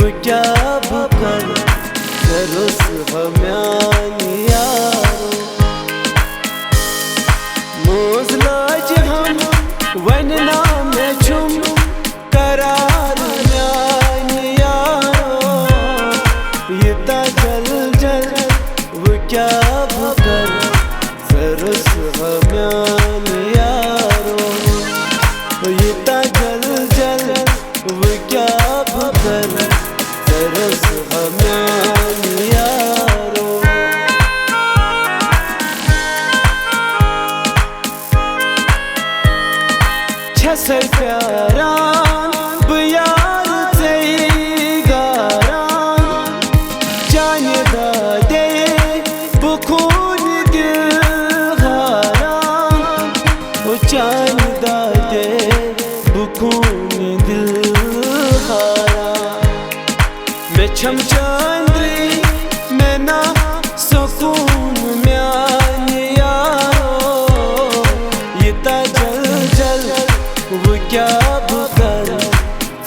वो क्या बकर जरूस हम्यानी यारो मोजलाज हम वन नाम छुम करार म्यानी यारो ये जल जल वो क्या बकर जरूस हम्यानी यारो ये जल जल वो क्या बकर जरूस हम्यानी यारो छसर प्यारान बयार से गारान जाने दादे बुखून दिल हारान ओ जाने दादे बुखून दिल हारान मैं छम चंद्री मैं ना सुकून म्यानी यारो ये जल जल वो क्या बकर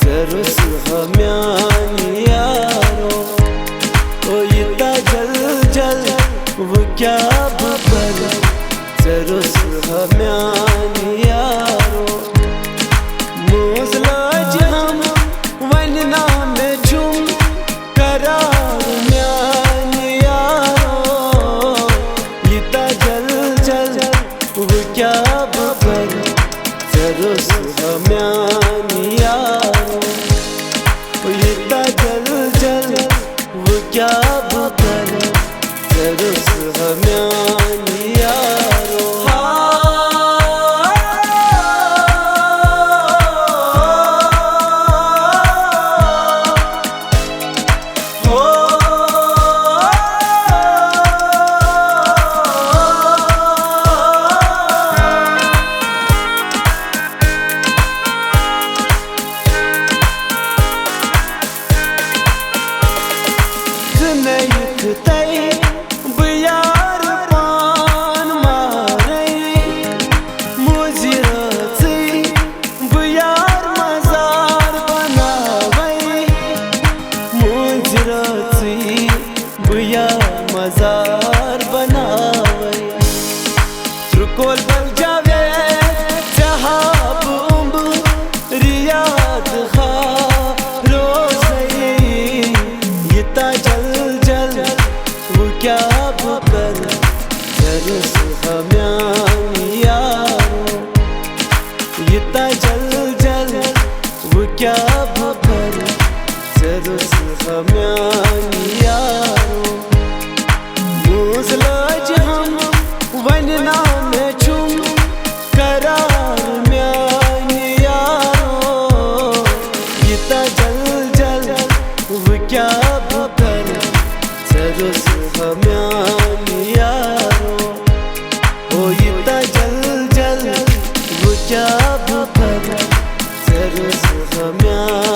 जरूस हम्यानी यारो ओ ये जल जल वो क्या बकर जरूस हम्यानी यारो मोजलाज हम वन नाम झुम करार म्यानी यारो ये जल जल वो क्या बकर जरूस हम्यानी यारो ये जल जल वो क्या बकर जरूस हम्यानी यारो बयार पान मारे मुजरती बयार मजार बनावे मुजरती बयार मजार बनावे त्रुकोल बल जावे जहाब रियाद खा रोज़े ये जल जल वो क्या बकर जरूस हम्यानी यारो ये जल जल वो क्या बकर जरूस हम्यानी यारो मोजलाज हम वन नाम छुम करार म्यानी यारो ये जल जल वो क्या बकर जरूस हम्यानी यारो ओ ये जल जल वो क्या बकर जरूस हम्यानी